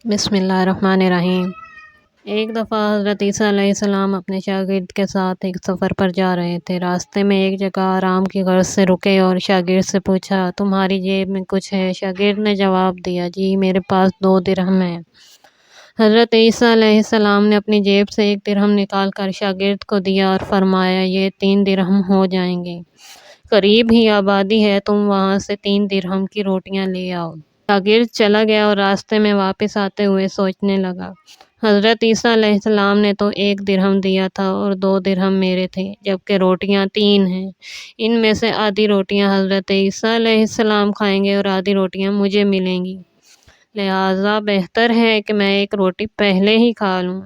بسم اللہ الرحمن الرحیم۔ ایک دفعہ حضرت عیسیٰ علیہ السلام اپنے شاگرد کے ساتھ ایک سفر پر جا رہے تھے۔ راستے میں ایک جگہ آرام کی غرض سے رکے اور شاگرد سے پوچھا، تمہاری جیب میں کچھ ہے؟ شاگرد نے جواب دیا، جی میرے پاس 2 درہم ہیں۔ حضرت عیسیٰ علیہ السلام نے اپنی جیب سے 1 درہم نکال کر شاگرد کو دیا اور فرمایا، یہ 3 درہم ہو جائیں گے۔ قریب ہی آبادی ہے، تم وہاں سے 3 درہم کی روٹیاں لے آؤ۔ شاگرد چلا گیا اور راستے میں واپس آتے ہوئے سوچنے لگا، حضرت عیسیٰ علیہ السلام نے تو 1 درہم دیا تھا اور 2 درہم میرے تھے، جبکہ روٹیاں 3 ہیں۔ ان میں سے آدھی روٹیاں حضرت عیسیٰ علیہ السلام کھائیں گے اور آدھی روٹیاں مجھے ملیں گی، لہٰذا بہتر ہے کہ میں 1 روٹی پہلے ہی کھا لوں۔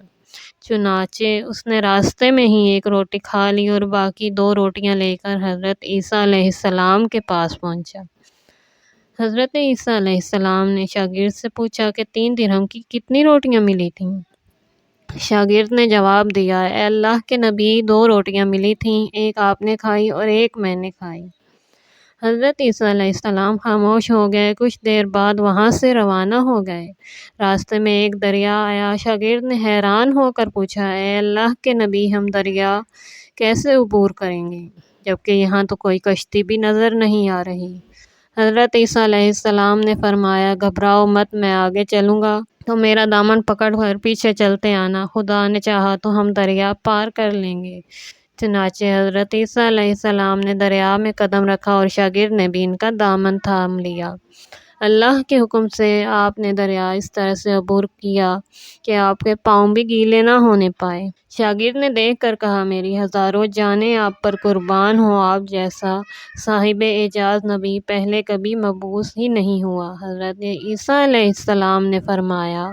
چنانچہ اس نے راستے میں ہی 1 روٹی کھا لی اور باقی 2 روٹیاں لے کر حضرت عیسیٰ علیہ السلام کے پاس پہنچا۔ حضرت عیسیٰ علیہ السلام نے شاگرد سے پوچھا کہ 3 درہم کی کتنی روٹیاں ملی تھیں؟ شاگرد نے جواب دیا، اے اللہ کے نبی، 2 روٹیاں ملی تھیں، 1 آپ نے کھائی اور 1 میں نے کھائی۔ حضرت عیسیٰ علیہ السلام خاموش ہو گئے، کچھ دیر بعد وہاں سے روانہ ہو گئے۔ راستے میں ایک دریا آیا۔ شاگرد نے حیران ہو کر پوچھا، اے اللہ کے نبی، ہم دریا کیسے عبور کریں گے، جبکہ یہاں تو کوئی کشتی بھی نظر نہیں آ رہی؟ حضرت عیسیٰ علیہ السلام نے فرمایا، گھبراؤ مت، میں آگے چلوں گا تو میرا دامن پکڑ کر پیچھے چلتے آنا، خدا نے چاہا تو ہم دریا پار کر لیں گے۔ چنانچہ حضرت عیسیٰ علیہ السلام نے دریا میں قدم رکھا اور شاگرد نے بھی ان کا دامن تھام لیا۔ اللہ کے حکم سے آپ نے دریا اس طرح سے عبور کیا کہ آپ کے پاؤں بھی گیلے نہ ہونے پائے۔ شاگرد نے دیکھ کر کہا، میری ہزاروں جانیں آپ پر قربان ہوں، آپ جیسا صاحب اعجاز نبی پہلے کبھی مبعوث ہی نہیں ہوا۔ حضرت عیسیٰ علیہ السلام نے فرمایا،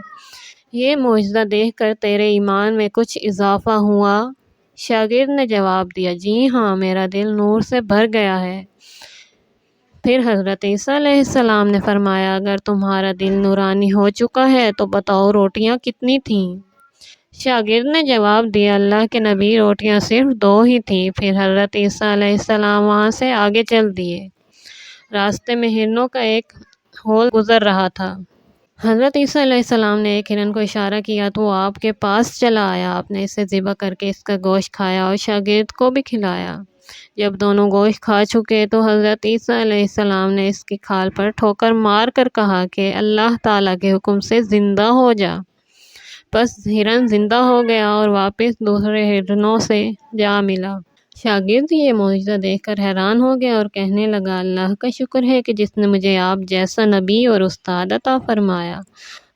یہ معجزہ دیکھ کر تیرے ایمان میں کچھ اضافہ ہوا؟ شاگرد نے جواب دیا، جی ہاں، میرا دل نور سے بھر گیا ہے۔ پھر حضرت عیسیٰ علیہ السلام نے فرمایا، اگر تمہارا دل نورانی ہو چکا ہے تو بتاؤ روٹیاں کتنی تھیں؟ شاگرد نے جواب دیا، اللہ کے نبی، روٹیاں صرف 2 ہی تھیں۔ پھر حضرت عیسیٰ علیہ السلام وہاں سے آگے چل دیے۔ راستے میں ہرنوں کا ایک ہول گزر رہا تھا۔ حضرت عیسیٰ علیہ السلام نے ایک ہرن کو اشارہ کیا تو وہ آپ کے پاس چلا آیا۔ آپ نے اسے ذبح کر کے اس کا گوشت کھایا اور شاگرد کو بھی کھلایا۔ جب دونوں گوشت کھا چکے تو حضرت عیسیٰ علیہ السلام نے اس کی کھال پر ٹھوکر مار کر کہا کہ اللہ تعالیٰ کے حکم سے زندہ ہو جا۔ بس ہرن زندہ ہو گیا اور واپس دوسرے ہرنوں سے جا ملا۔ شاگرد یہ معجزہ دیکھ کر حیران ہو گیا اور کہنے لگا، اللہ کا شکر ہے کہ جس نے مجھے آپ جیسا نبی اور استاد عطا فرمایا۔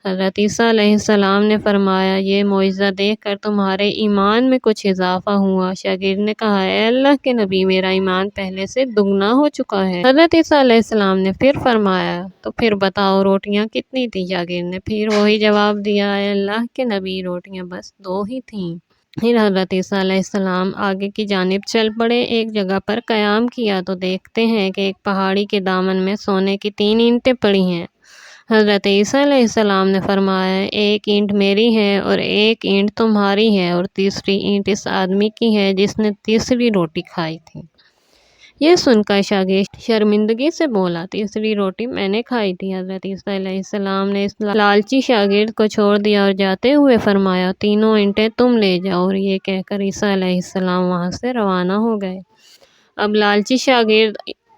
حضرت عیسیٰ علیہ السلام نے فرمایا، یہ معجزہ دیکھ کر تمہارے ایمان میں کچھ اضافہ ہوا؟ شاگرد نے کہا، اے اللہ کے نبی، میرا ایمان پہلے سے دگنا ہو چکا ہے۔ حضرت عیسیٰ علیہ السلام نے پھر فرمایا، تو پھر بتاؤ روٹیاں کتنی تھیں؟ شاگرد نے پھر وہی جواب دیا، اے اللہ کے نبی، روٹیاں بس 2 ہی تھیں۔ پھر حضرت عیسیٰ علیہ السلام آگے کی جانب چل پڑے۔ ایک جگہ پر قیام کیا تو دیکھتے ہیں کہ ایک پہاڑی کے دامن میں سونے کی 3 اینٹیں پڑی ہیں۔ حضرت عیسیٰ علیہ السلام نے فرمایا، 1 اینٹ میری ہے اور 1 اینٹ تمہاری ہے اور تیسری اینٹ اس آدمی کی ہے جس نے تیسری روٹی کھائی تھی۔ یہ سن کر شاگرد شرمندگی سے بولا، تیسری روٹی میں نے کھائی تھی۔ حضرت عیسیٰ علیہ السلام نے اس لالچی شاگرد کو چھوڑ دیا اور جاتے ہوئے فرمایا، 3 اینٹیں تم لے جاؤ، اور یہ کہہ کر عیسیٰ علیہ السلام وہاں سے روانہ ہو گئے۔ اب لالچی شاگرد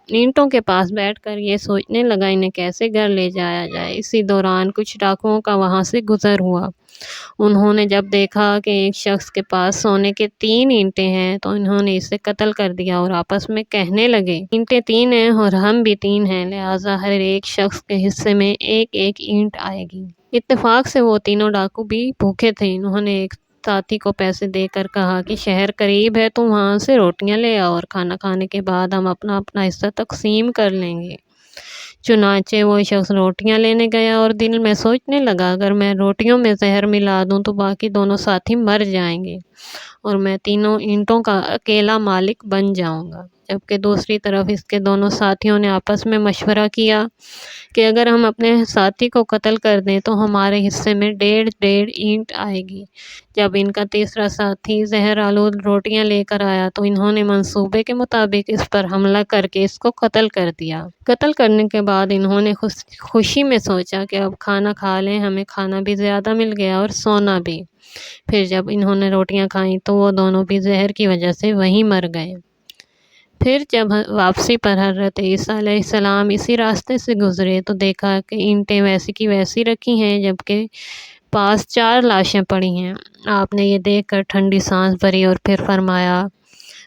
اینٹوں کے پاس بیٹھ کر یہ سوچنے لگا انہیں کیسے گھر لے جایا جائے۔ اسی دوران کچھ ڈاکوؤں کا وہاں سے گزر ہوا۔ انہوں نے جب دیکھا کہ ایک شخص کے پاس سونے کے 3 اینٹیں ہیں تو انہوں نے اسے قتل کر دیا اور آپس میں کہنے لگے، اینٹیں 3 ہیں اور ہم بھی 3 ہیں، لہٰذا ہر ایک شخص کے حصے میں 1 اینٹ آئے گی۔ اتفاق سے وہ تینوں ڈاکو بھی بھوکے تھے۔ انہوں نے ایک ساتھی کو پیسے دے کر کہا کہ شہر قریب ہے، تو وہاں سے روٹیاں لے آؤ اور کھانا کھانے کے بعد ہم اپنا اپنا حصہ تقسیم کر لیں گے۔ چنانچہ وہ شخص روٹیاں لینے گیا اور دل میں سوچنے لگا، اگر میں روٹیوں میں زہر ملا دوں تو باقی دونوں ساتھی مر جائیں گے اور میں 3 اینٹوں کا اکیلا مالک بن جاؤں گا۔ جبکہ دوسری طرف اس کے دونوں ساتھیوں نے آپس میں مشورہ کیا کہ اگر ہم اپنے ساتھی کو قتل کر دیں تو ہمارے حصے میں 1.5 اینٹ آئے گی۔ جب ان کا تیسرا ساتھی زہر آلود روٹیاں لے کر آیا تو انہوں نے منصوبے کے مطابق اس پر حملہ کر کے اس کو قتل کر دیا۔ قتل کرنے کے بعد انہوں نے خوشی میں سوچا کہ اب کھانا کھا لیں، ہمیں کھانا بھی زیادہ مل گیا اور سونا بھی۔ پھر جب انہوں نے روٹیاں کھائیں تو وہ دونوں بھی زہر کی وجہ سے وہیں مر گئے۔ پھر جب واپسی پر حضرت عیسیٰ علیہ السلام اسی راستے سے گزرے تو دیکھا کہ اینٹیں ویسی کی ویسی رکھی ہیں، جبکہ پاس 4 لاشیں پڑی ہیں۔ آپ نے یہ دیکھ کر ٹھنڈی سانس بھری اور پھر فرمایا،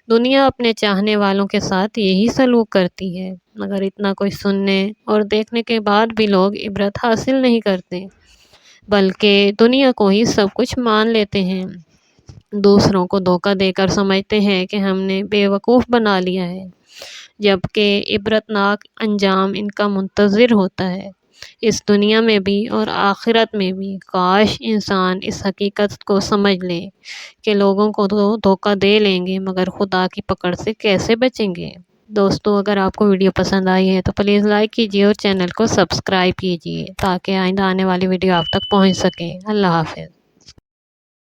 دنیا اپنے چاہنے والوں کے ساتھ یہی سلوک کرتی ہے، مگر اتنا کوئی سننے اور دیکھنے کے بعد بھی لوگ عبرت حاصل نہیں کرتے، بلکہ دنیا کو ہی سب کچھ مان لیتے ہیں۔ دوسروں کو دھوکہ دے کر سمجھتے ہیں کہ ہم نے بے وقوف بنا لیا ہے، جبکہ عبرتناک انجام ان کا منتظر ہوتا ہے، اس دنیا میں بھی اور آخرت میں بھی۔ کاش انسان اس حقیقت کو سمجھ لے کہ لوگوں کو تو دھوکہ دے لیں گے مگر خدا کی پکڑ سے کیسے بچیں گے۔ دوستو، اگر آپ کو ویڈیو پسند آئی ہے تو پلیز لائک کیجیے اور چینل کو سبسکرائب کیجیے تاکہ آئندہ آنے والی ویڈیو آپ تک پہنچ سکے۔ اللہ حافظ۔